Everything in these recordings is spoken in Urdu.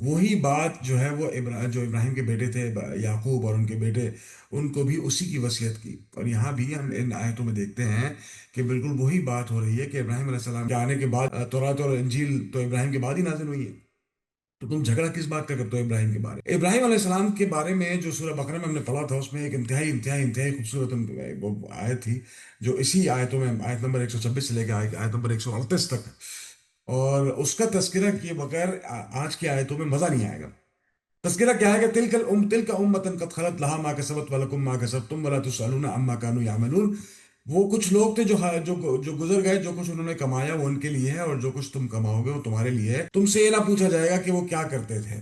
وہی بات جو ہے وہ جو ابراہیم کے بیٹے تھے یعقوب اور ان کے بیٹے، ان کو بھی اسی کی وصیت کی، اور یہاں بھی ہم ان آیتوں میں دیکھتے ہیں کہ بالکل وہی بات ہو رہی ہے کہ ابراہیم علیہ السلام کے آنے کے بعد تورات اور انجیل تو ابراہیم کے بعد ہی نازل ہوئی ہے، تو تم جھگڑا کس بات کا کرتے ہو ابراہیم کے بارے ابراہیم علیہ السلام کے بارے میں جو سورہ بقرہ میں ہم نے پڑھا تھا، اس میں ایک انتہائی خوبصورت وہ آیت تھی، جو اسی آیتوں میں آیت نمبر 126 سے لے کے آیت نمبر 138 تک، اور اس کا تذکرہ کیے بغیر آج کی آیتوں میں مزہ نہیں آئے گا۔ تذکرہ کیا ہے کہ تلک امتن قد خلت لها ما کسبت ولکم ما کسبتم ولا تسالون عما كانوا يعملون۔ وہ کچھ لوگ تھے جو گزر گئے، جو کچھ انہوں نے کمایا وہ ان کے لیے ہے، اور جو کچھ تم کماؤ گے وہ تمہارے لیے ہے، تم سے یہ نہ پوچھا جائے گا کہ وہ کیا کرتے تھے۔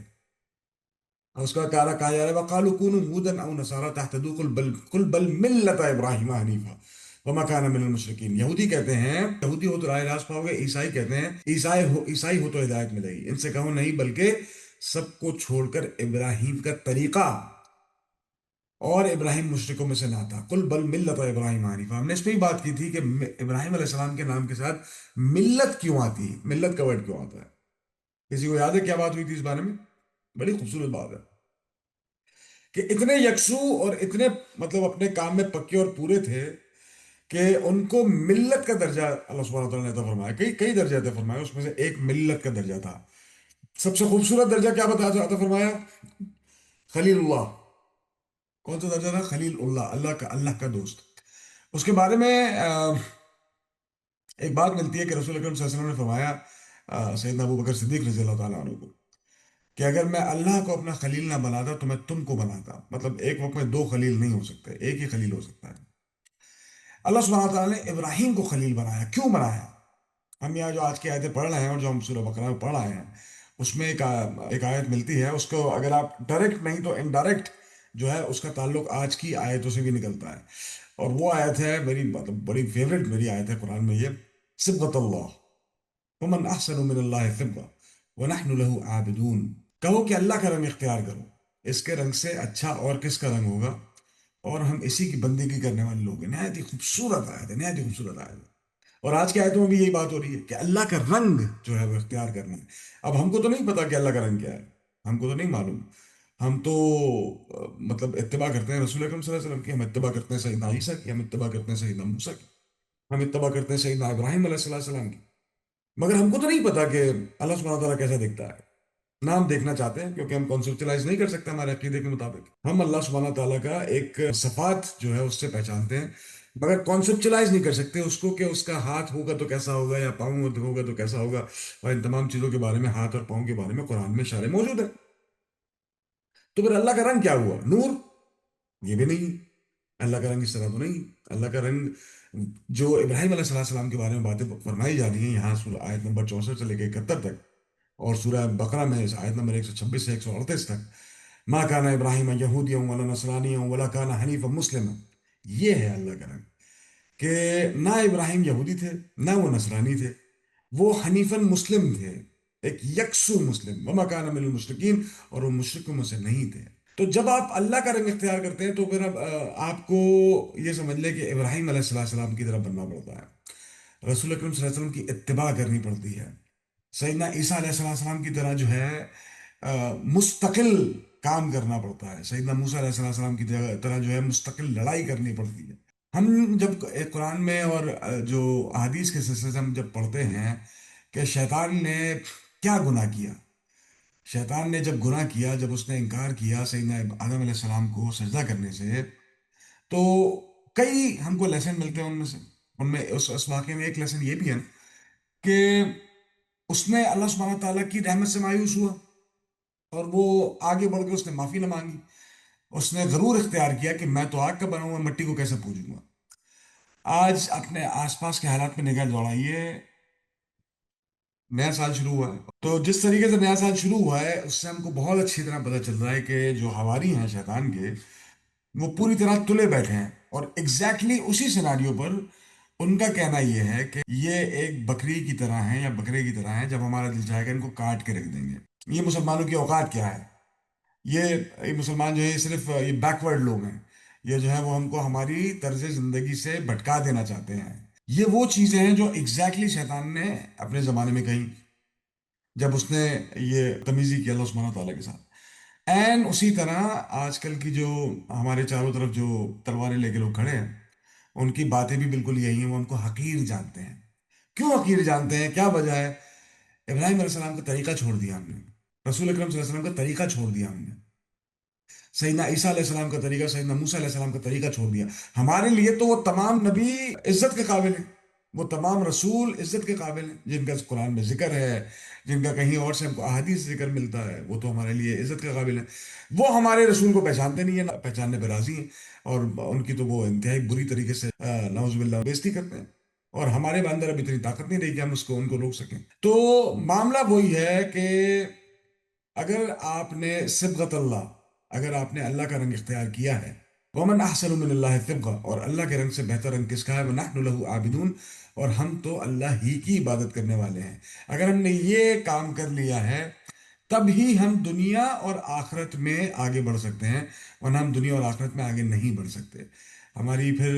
اور اس کا کہا جا رہا ہے وقالوا كونوا هودا او نصارى تهتدوا قل بل ملة ابراہیم حنیفا وما كان من المشركين۔ یہودی کہتے ہیں یہودی ہو تو راہ راست پاؤ گے، عیسائی کہتے ہیں عیسائی ہو تو ہدایت ملے گی، ان سے کہو نہیں بلکہ سب کو چھوڑ کر ابراہیم کا طریقہ اور ابراہیم مشرکوں میں سے نہ تھا۔ قل بل ملت ابراہیم حنیفا، ہم نے اس پہ ہی بات کی تھی کہ ابراہیم علیہ السلام کے نام کے ساتھ ملت کیوں آتی ہے، ملت کا ورڈ کیوں آتا ہے؟ کسی کو یاد ہے کیا بات ہوئی تھی اس بارے میں؟ بڑی خوبصورت بات ہے کہ اتنے یکسو اور اتنے مطلب اپنے کام میں پکے اور پورے تھے کہ ان کو ملت کا درجہ اللہ سبحانہ وتعالیٰ نے عطا فرمایا، کئی کئی درجے عطا فرمایا، اس میں سے ایک ملت کا درجہ تھا۔ سب سے خوبصورت درجہ کیا عطا فرمایا؟ خلیل اللہ۔ کون سا درجہ تھا؟ خلیل اللہ، اللہ کا دوست۔ اس کے بارے میں ایک بات ملتی ہے کہ رسول اکرم صلی اللہ علیہ وسلم نے فرمایا سیدنا ابو بکر صدیق رضی اللہ تعالیٰ عنہ کو، کہ اگر میں اللہ کو اپنا خلیل نہ بناتا تو میں تم کو بناتا، مطلب ایک وقت میں دو خلیل نہیں ہو سکتے، ایک ہی خلیل ہو سکتا ہے۔ اللہ سبحانہ تعالیٰ نے ابراہیم کو خلیل بنایا، کیوں بنایا؟ ہم یہاں جو آج کی آیتیں پڑھ رہے ہیں اور جو ہم سورہ بقرہ میں پڑھ رہے ہیں، اس میں ایک آیت ملتی ہے، اس کو اگر آپ ڈائریکٹ نہیں تو انڈائریکٹ جو ہے اس کا تعلق آج کی آیتوں سے بھی نکلتا ہے، اور وہ آیت ہے میری مطلب بڑی فیوریٹ میری آیت ہے قرآن میں، یہ صبغۃ اللہ، ومن احسن من اللہ صبغہ ونحن له عابدون۔ کہو کہ اللہ کا رنگ اختیار کرو، اس کے رنگ سے اچھا اور کس کا رنگ ہوگا، اور ہم اسی کی بندگی کرنے والے لوگ ہیں۔ نہایت ہی خوبصورت آیت ہے، نہایت ہی خوبصورت آیت ہے، اور آج کی آیتوں میں بھی یہی بات ہو رہی ہے کہ اللہ کا رنگ جو ہے وہ اختیار کرنا ہے۔ اب ہم کو تو نہیں پتا کہ اللہ کا رنگ کیا ہے، ہم کو تو نہیں معلوم، ہم تو مطلب اتباع کرتے ہیں رسول اکرم صلی اللہ علیہ وسلم کی، ہم اتباع کرتے ہیں سیدنا عیسیٰ کی، ہم اتباع کرتے ہیں سیدنا موسیٰ کی، ہم اتباع کرتے ہیں سیدنا ابراہیم علیہ السلام کی، مگر ہم کو تو نہیں پتا کہ اللہ سبحانہ تعالیٰ کیسا دکھتا ہے، نہ ہم دیکھنا چاہتے ہیں کیونکہ ہم کانسیپچلائز نہیں کر سکتے ہمارے عقیدے کے مطابق، ہم اللہ سبحانہ تعالیٰ کا ایک صفات جو ہے اس سے پہچانتے ہیں، مگر کانسیپچلائز نہیں کر سکتے اس کو کہ اس کا ہاتھ ہوگا تو کیسا ہوگا یا پاؤں ہوگا تو کیسا ہوگا، اور ان تمام چیزوں کے بارے میں، ہاتھ اور پاؤں کے بارے میں قرآن میں اشارے موجود ہیں۔ تو پھر اللہ کا رنگ کیا ہوا؟ نور؟ یہ بھی نہیں، اللہ کا رنگ اس طرح تو نہیں۔ اللہ کا رنگ جو ابراہیم علیہ السلام کے بارے میں باتیں فرمائی جا رہی ہیں یہاں سورہ آیت نمبر 64 سے لے کے 71 تک، اور سورہ بقرہ میں آیت نمبر 126 سے 138 تک، ما کان ابراہیم یہودیا ولا نصرانیا ولا کان حنیفا مسلما، یہ ہے اللہ کا رنگ، کہ نہ ابراہیم یہودی تھے نہ وہ نصرانی تھے، وہ حنیفاً مسلم تھے، ایک یکسو مسلم، وما کان من المشرکین، اور وہ مشرکوں میں سے نہیں تھے۔ تو جب آپ اللہ کا رنگ اختیار کرتے ہیں تو پھر اب آپ کو یہ سمجھ لیں کہ ابراہیم علیہ السلام کی طرف بننا پڑتا ہے، رسول اکرم صلی اللہ علیہ وسلم کی اتباع کرنی پڑتی ہے، سیدنا عیسیٰ علیہ السلام کی طرح جو ہے مستقل کام کرنا پڑتا ہے، سیدنا موسیٰ علیہ السلام کی طرح جو ہے مستقل لڑائی کرنی پڑتی ہے۔ ہم جب قرآن میں اور جو احادیث کے سلسلے سے ہم جب پڑھتے ہیں کہ شیطان نے کیا گناہ کیا، شیطان نے جب گناہ کیا، جب اس نے انکار کیا سیدنا آدم علیہ السلام کو سجدہ کرنے سے، تو کئی ہم کو لیسن ملتے ہیں ان میں سے، ان میں اس واقعے میں ایک لیسن یہ بھی ہے کہ اس نے اللہ سبحانہ تعالیٰ کی رحمت سے مایوس ہوا، اور وہ آگے بڑھ کے اس نے معافی نہ مانگی، اس نے غرور اختیار کیا کہ میں تو آگ کا بنا ہوا، مٹی کو کیسے پوجوں گا۔ آج اپنے آس پاس کے حالات میں نگاہ دوڑائیے، نیا سال شروع ہوا ہے، تو جس طریقے سے نیا سال شروع ہوا ہے اس سے ہم کو بہت اچھی طرح پتہ چل رہا ہے کہ جو حواری ہیں شیطان کے، وہ پوری طرح تلے بیٹھے ہیں، اور ایگزیکٹلی اسی سیناریو پر ان کا کہنا یہ ہے کہ یہ ایک بکری کی طرح ہیں یا بکرے کی طرح ہیں، جب ہمارا دل چاہے گا ان کو کاٹ کے رکھ دیں گے۔ یہ مسلمانوں کی اوقات کیا ہے؟ یہ مسلمان جو ہے یہ صرف یہ بیکورڈ لوگ ہیں، یہ جو ہے وہ ہم کو ہماری طرز زندگی سے بھٹکا دینا چاہتے ہیں۔ یہ وہ چیزیں ہیں جو ایگزیکٹلی شیطان نے اپنے زمانے میں کہیں، جب اس نے یہ تمیزی کی اللہ سبحانہ تعالیٰ کے ساتھ. این اسی طرح آج کل کی جو ہمارے چاروں طرف جو تلواریں لے کے لوگ کھڑے ہیں، ان کی باتیں بھی بالکل یہی ہیں. وہ ان کو حقیر جانتے ہیں. کیوں حقیر جانتے ہیں؟ کیا وجہ ہے؟ ابراہیم علیہ السلام کا طریقہ چھوڑ دیا ہم نے. رسول اکرم صلی اللہ علیہ وسلم کا طریقہ چھوڑ دیا ہم نے. سیدنا عیسیٰ علیہ السلام کا طریقہ، سیدنا موسیٰ علیہ السلام کا طریقہ چھوڑ دیا. ہمارے لیے تو وہ تمام نبی عزت کے قابل ہیں. وہ تمام رسول عزت کے قابل ہیں جن کا قرآن میں ذکر ہے، جن کا کہیں اور سے ہم کو احادیث ذکر ملتا ہے. وہ تو ہمارے لیے عزت کے قابل ہیں. وہ ہمارے رسول کو پہچانتے نہیں ہیں، نہ پہچاننے پہ راضی ہیں. اور ان کی تو وہ انتہائی بری طریقے سے نعوذ باللہ بےزتی کرتے ہیں. اور ہمارے اندر اب اتنی طاقت نہیں رہی کہ ہم ان کو روک سکیں. تو معاملہ وہی ہے کہ اگر آپ نے صبغت اللہ، اگر آپ نے اللہ کا رنگ اختیار کیا ہے، ومن احسن من اللہ صبغہ، اور اللہ کے رنگ سے بہتر رنگ کس کا ہے؟ وَنَحْنُ لَهُ عَابِدُونَ، اور ہم تو اللہ ہی کی عبادت کرنے والے ہیں. اگر ہم نے یہ کام کر لیا ہے تب ہی ہم دنیا اور آخرت میں آگے بڑھ سکتے ہیں، ورنہ ہم دنیا اور آخرت میں آگے نہیں بڑھ سکتے. ہماری پھر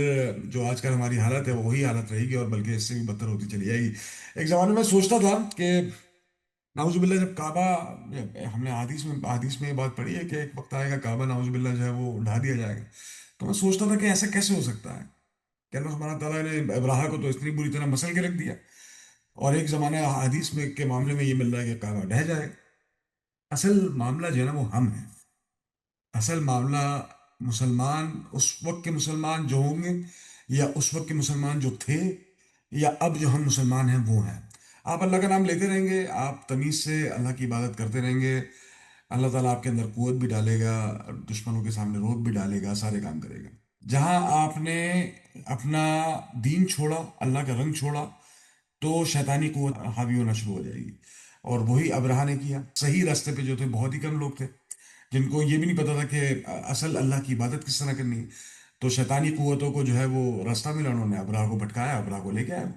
جو آج کل ہماری حالت ہے وہ وہی حالت رہے گی، اور بلکہ اس سے بھی بدتر ہوتی چلی جائے گی. ایک زمانے میں سوچتا تھا کہ نعوذ باللہ جب کعبہ، ہم نے حدیث میں یہ بات پڑھی ہے کہ ایک وقت آئے گا کعبہ نعوذ باللہ جو ہے وہ ڈھا دیا جائے گا. تو میں سوچتا تھا کہ ایسا کیسے ہو سکتا ہے کہ اللہ سبحانہ تعالیٰ نے ابراہ کو تو اتنی بری طرح مسل کے رکھ دیا، اور ایک زمانے حدیث میں کے معاملے میں یہ مل رہا ہے کہ کعبہ ڈھہ جائے گا. اصل معاملہ جو ہے نا وہ ہم ہیں. اصل معاملہ مسلمان، اس وقت کے مسلمان جو ہوں گے، یا اس وقت کے مسلمان جو تھے، یا اب جو ہم مسلمان ہیں وہ ہیں. آپ اللہ کا نام لیتے رہیں گے، آپ تمیز سے اللہ کی عبادت کرتے رہیں گے، اللہ تعالیٰ آپ کے اندر قوت بھی ڈالے گا، دشمنوں کے سامنے روک بھی ڈالے گا، سارے کام کرے گا. جہاں آپ نے اپنا دین چھوڑا، اللہ کا رنگ چھوڑا، تو شیطانی قوت حاوی ہونا شروع ہو جائے گی. اور وہی ابرہہ نے کیا. صحیح راستے پہ جو تھے بہت ہی کم لوگ تھے، جن کو یہ بھی نہیں پتا تھا کہ اصل اللہ کی عبادت کس طرح کرنی ہے. تو شیطانی قوتوں کو جو ہے وہ راستہ ملا، انہوں نے ابرہہ کو بھٹکایا، ابرہہ کو لے کے آیا.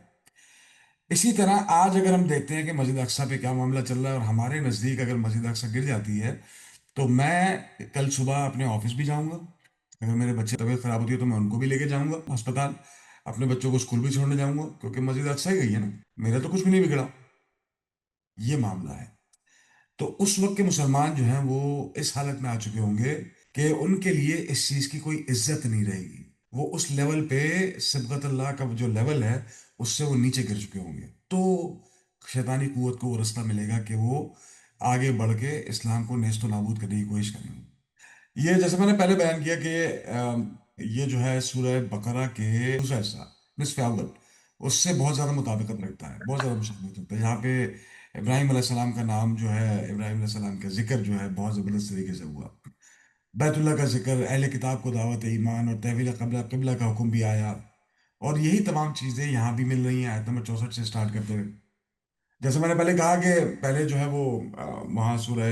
اسی طرح آج اگر ہم دیکھتے ہیں کہ مسجد اقصیٰ پہ کیا معاملہ چل رہا ہے، اور ہمارے نزدیک اگر مسجد اقصیٰ گر جاتی ہے تو میں کل صبح اپنے آفس بھی جاؤں گا. اگر میرے بچے طبیعت خراب ہوتی ہے تو میں ان کو بھی لے کے جاؤں گا ہسپتال. اپنے بچوں کو اسکول بھی چھوڑنے جاؤں گا، کیونکہ مسجد اقصیٰ ہی گئی ہے نا. میرا تو کچھ بھی نہیں بگڑا. یہ معاملہ ہے. تو اس وقت کے مسلمان جو ہیں وہ اس حالت میں آ چکے ہوں گے کہ ان کے لیے اس چیز کی کوئی عزت نہیں رہے گی. وہ اس لیول پہ، صبغت اللہ کا جو لیول ہے اس سے وہ نیچے گر چکے ہوں گے. تو شیطانی قوت کو وہ رستہ ملے گا کہ وہ آگے بڑھ کے اسلام کو نیست و نابود کرنے کی کوشش کریں گے. یہ جیسے میں نے پہلے بیان کیا کہ یہ جو ہے سورہ بقرہ کے دوسرا حصہ، نصف اول، اس سے بہت زیادہ مطابقت رکھتا ہے، بہت زیادہ مشابہت رکھتا ہے. یہاں پہ ابراہیم علیہ السلام کا نام جو ہے، ابراہیم علیہ السلام کا ذکر جو ہے بہت زبردست طریقے سے ہوا. بیت اللہ کا ذکر، اہل کتاب کو دعوت ایمان اور تحویل قبلہ قبلہ کا حکم بھی آیا. اور یہی تمام چیزیں یہاں بھی مل رہی ہیں آیت نمبر 64 سے سٹارٹ کرتے ہوئے. جیسے میں نے پہلے کہا کہ پہلے جو ہے وہ وہاں سورہ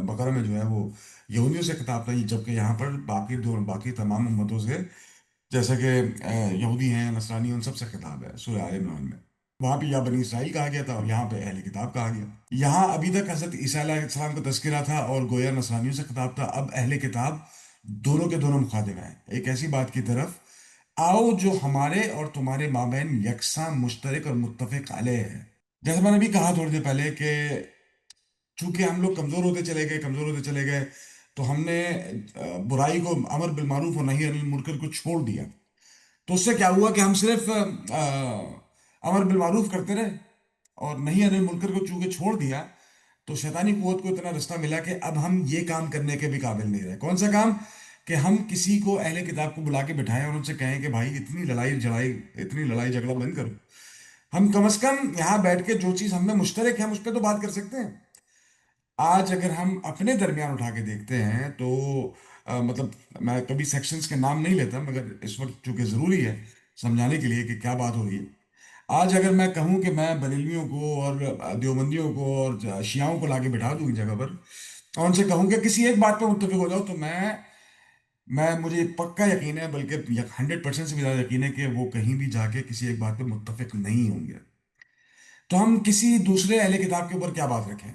بقرہ میں جو ہے وہ یہودیوں سے خطاب تھا، جبکہ یہاں پر باقی تمام امتوں سے، جیسا کہ یہودی ہیں، نصرانی ہیں، ان سب سے خطاب ہے سورہ آل عمران میں. وہاں پہ یا بنی اسرائیل کہا گیا تھا، اور یہاں پہ اہل کتاب کہا گیا. یہاں ابھی تک حضرت عیسیٰ علیہ السلام کا تذکرہ تھا اور گویا نصرانیوں سے خطاب تھا. اب اہل کتاب دونوں کے دونوں مخاطب ہیں ایک ایسی بات کی طرف، آؤ جو ہمارے اور تمہارے مابین یکساں مشترک اور متفق علیہ ہے. جیسے میں نے بھی کہا تھوڑی دیر پہلے کہ چونکہ ہم لوگ کمزور ہوتے چلے گئے، تو ہم نے برائی کو، امر بالمعروف اور نہی عن المنکر کو چھوڑ دیا. تو اس سے کیا ہوا کہ ہم صرف امر بالمعروف کرتے رہے، اور نہی عن المنکر کو چونکہ چھوڑ دیا تو شیطانی قوت کو اتنا رستہ ملا کہ اب ہم یہ کام کرنے کے بھی قابل نہیں رہے. کون سا کام؟ کہ ہم کسی کو، اہل کتاب کو بلا کے بٹھائیں اور ان سے کہیں کہ بھائی اتنی لڑائی جھگڑا بند کرو. ہم کم از کم یہاں بیٹھ کے جو چیز ہم میں مشترک ہے ہم اس پہ تو بات کر سکتے ہیں. آج اگر ہم اپنے درمیان اٹھا کے دیکھتے ہیں تو مطلب میں کبھی سیکشنز کے نام نہیں لیتا، مگر اس وقت چونکہ ضروری ہے سمجھانے کے لیے کہ کیا بات ہو رہی ہے. آج اگر میں کہوں کہ میں بریلویوں کو اور دیوبندیوں کو اور شیعوں کو لا کے بٹھا دوں ایک جگہ پر، اور ان سے کہوں کہ کسی ایک بات پہ متفق ہو جاؤ، تو مجھے پکا یقین ہے، بلکہ 100% سے بھی زیادہ یقین ہے کہ وہ کہیں بھی جا کے کسی ایک بات پہ متفق نہیں ہوں گے. تو ہم کسی دوسرے اہل کتاب کے اوپر کیا بات رکھیں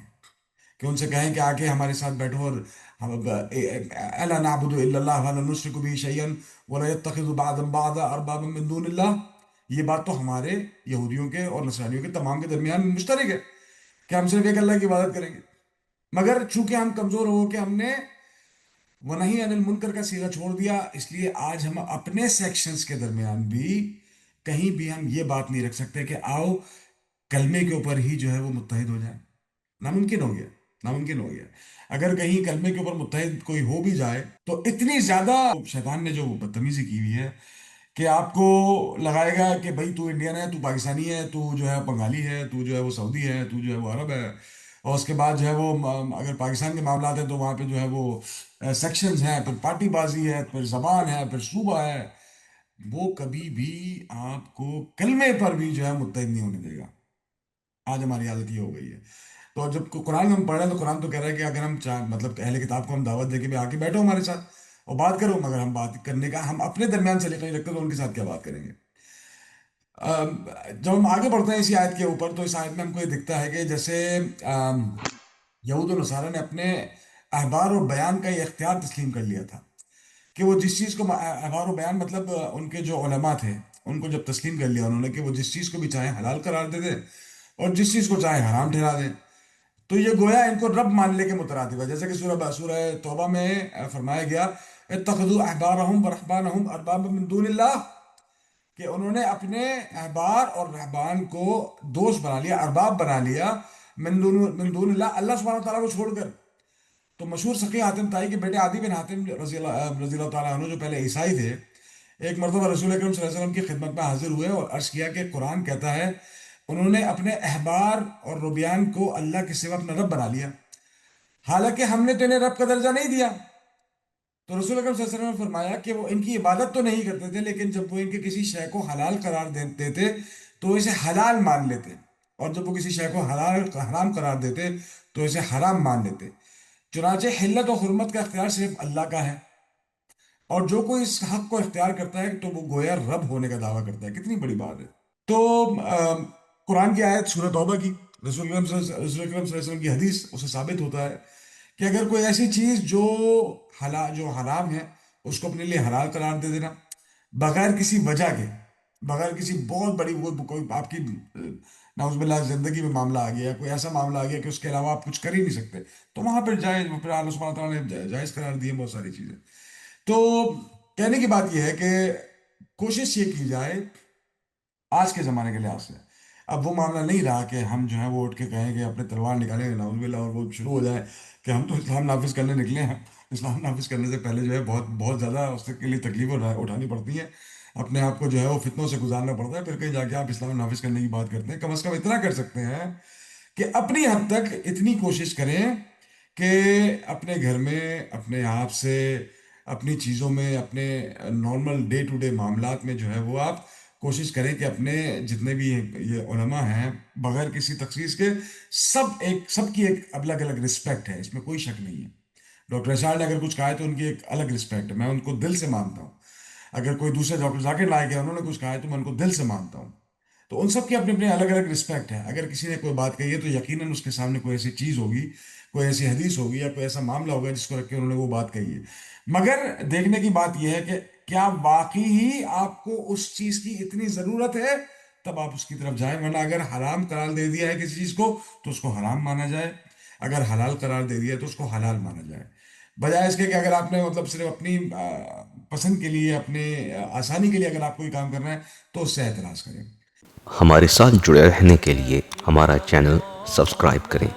کہ ان سے کہیں کہ آ کے ہمارے ساتھ بیٹھو اور الا نعبد الا اللہ ولا نشرک به شیئا ولا يتخذ بعضا بعضا اربابا من دون اللہ. یہ بات تو ہمارے یہودیوں کے اور نصرانیوں کے تمام کے درمیان مشترک ہے کہ ہم صرف ایک اللہ کی عبادت کریں گے. مگر چونکہ ہم کمزور ہو کہ ہم نے وہ نہیں انل منکر کا صیغہ چھوڑ دیا، اس لیے آج ہم اپنے سیکشنز کے درمیان بھی کہیں بھی ہم یہ بات نہیں رکھ سکتے کہ آؤ کلمے کے اوپر ہی جو ہے وہ متحد ہو جائیں. ناممکن ہو گیا، ناممکن ہو گیا. اگر کہیں کلمے کے اوپر متحد کوئی ہو بھی جائے تو اتنی زیادہ شیطان نے جو بدتمیزی کی ہوئی ہے کہ آپ کو لگائے گا کہ بھائی تو انڈین ہے، تو پاکستانی ہے، تو جو ہے بنگالی ہے، تو جو ہے وہ سعودی ہے، تو جو ہے وہ عرب ہے. اور اس کے بعد جو ہے وہ اگر پاکستان کے معاملات ہیں تو وہاں پہ جو ہے وہ سیکشنز ہیں، پھر پارٹی بازی ہے، پھر زبان ہے، پھر صوبہ ہے. وہ کبھی بھی آپ کو کلمے پر بھی جو ہے متحد نہیں ہونے دے گا. آج ہماری حالت یہ ہو گئی ہے. تو جب قرآن ہم پڑھ رہے ہیں تو قرآن تو کہہ رہا ہے کہ اگر ہم مطلب اہل کتاب کو ہم دعوت دے کے بھی آ کے بیٹھو ہمارے ساتھ اور بات کرو، مگر ہم بات کرنے کا ہم اپنے درمیان سلیقہ نہیں رکھتے تو ان کے ساتھ کیا بات کریں گے. جب ہم آگے بڑھتے ہیں اسی آیت کے اوپر تو اس آیت میں ہم کو یہ دکھتا ہے کہ جیسے یہود و نصارہ نے اپنے احبار و بیان کا یہ اختیار تسلیم کر لیا تھا کہ وہ جس چیز کو احبار و بیان مطلب ان کے جو علماء تھے ان کو جب تسلیم کر لیا انہوں نے کہ وہ جس چیز کو بھی چاہے حلال قرار دے دیں اور جس چیز کو چاہے حرام ٹھہرا دیں، تو یہ گویا ان کو رب ماننے کے مترادف ہے. جیسے کہ سورہ توبہ میں فرمایا گیا اتخذوا احبارهم ورهبانهم اربابا من دون اللہ، کہ انہوں نے اپنے احبار اور رہبان کو دوست بنا لیا، ارباب بنا لیا من دون اللہ، اللہ سبحانہ و تعالیٰ کو چھوڑ کر. تو مشہور سقی حاتم طائی کے بیٹے عدی بن حاتم رضی اللہ تعالیٰ عنہ جو پہلے عیسائی تھے، ایک مرتبہ رسول اکرم صلی اللہ علیہ وسلم کی خدمت میں حاضر ہوئے اور عرض کیا کہ قرآن کہتا ہے انہوں نے اپنے احبار اور ربیان کو اللہ کے سوا اپنا رب بنا لیا، حالانکہ ہم نے تو انہیں رب کا درجہ نہیں دیا. تو رسول اکرم صلی اللہ علیہ وسلم نے فرمایا کہ وہ ان کی عبادت تو نہیں کرتے تھے، لیکن جب وہ ان کے کسی شے کو حلال قرار دیتے تھے تو اسے حلال مان لیتے، اور جب وہ کسی شے کو حرام قرار دیتے تو اسے حرام مان لیتے. چنانچہ حلت و حرمت کا اختیار صرف اللہ کا ہے، اور جو کوئی اس حق کو اختیار کرتا ہے تو وہ گویا رب ہونے کا دعویٰ کرتا ہے. کتنی بڑی بات ہے. تو قرآن کی آیت سورہ توبہ کی، رسول اکرم صلی اللہ علیہ وسلم کی حدیث اسے ثابت ہوتا ہے کہ اگر کوئی ایسی چیز جو حرام ہے اس کو اپنے لیے حلال قرار دے دینا بغیر کسی وجہ کے، بغیر کسی بہت بڑی کوئی آپ کی نعوذ باللہ زندگی میں معاملہ آ گیا، کوئی ایسا معاملہ آ گیا کہ اس کے علاوہ آپ کچھ کر ہی نہیں سکتے، تو وہاں پہ جائز، پھر اللہ سبحانہ تعالیٰ نے جائز قرار دیے بہت ساری چیزیں. تو کہنے کی بات یہ ہے کہ کوشش یہ کی جائے آج کے زمانے کے لحاظ سے. اب وہ معاملہ نہیں رہا کہ ہم جو ہے وہ اٹھ کے کہیں کہ اپنے تلوار نکالیں گے نعوذ باللہ اور وہ شروع ہو جائے کہ ہم تو اسلام نافذ کرنے نکلے ہیں. اسلام نافذ کرنے سے پہلے جو ہے بہت بہت زیادہ اس کے لیے تکلیفیں اٹھانی پڑتی ہیں، اپنے آپ کو جو ہے وہ فتنوں سے گزارنا پڑتا ہے، پھر کہیں جا کے آپ اسلام نافذ کرنے کی بات کرتے ہیں. کم از کم اتنا کر سکتے ہیں کہ اپنی حد تک اتنی کوشش کریں کہ اپنے گھر میں، اپنے آپ سے، اپنی چیزوں میں، اپنے نارمل ڈے ٹو ڈے معاملات میں جو ہے وہ آپ کوشش کریں کہ اپنے جتنے بھی یہ علماء ہیں بغیر کسی تخصیص کے سب کی ایک الگ الگ رسپیکٹ ہے، اس میں کوئی شک نہیں ہے. ڈاکٹر اشار نے اگر کچھ کہا ہے تو ان کی ایک الگ رسپیکٹ ہے، میں ان کو دل سے مانتا ہوں. اگر کوئی دوسرے ڈاکٹر ذاکر نائک ہے انہوں نے کچھ کہا ہے تو میں ان کو دل سے مانتا ہوں. تو ان سب کی اپنے اپنے الگ الگ رسپیکٹ ہے. اگر کسی نے کوئی بات کہی ہے تو یقیناً اس کے سامنے کوئی ایسی چیز ہوگی، کوئی ایسی حدیث ہوگی یا کوئی ایسا معاملہ ہوگا جس کو رکھ کے انہوں نے وہ بات کہی ہے. مگر دیکھنے کی بات یہ ہے کہ کیا واقعی ہی آپ کو اس چیز کی اتنی ضرورت ہے، تب آپ اس کی طرف جائیں. ورنہ اگر حرام قرار دے دیا ہے کسی چیز کو تو اس کو حرام مانا جائے، اگر حلال قرار دے دیا ہے تو اس کو حلال مانا جائے، بجائے اس کے کہ اگر آپ نے مطلب صرف اپنی پسند کے لیے، اپنے آسانی کے لیے اگر آپ کوئی کام کر رہے ہیں تو اس سے اعتراض کریں. ہمارے ساتھ جڑے رہنے کے لیے ہمارا چینل سبسکرائب کریں.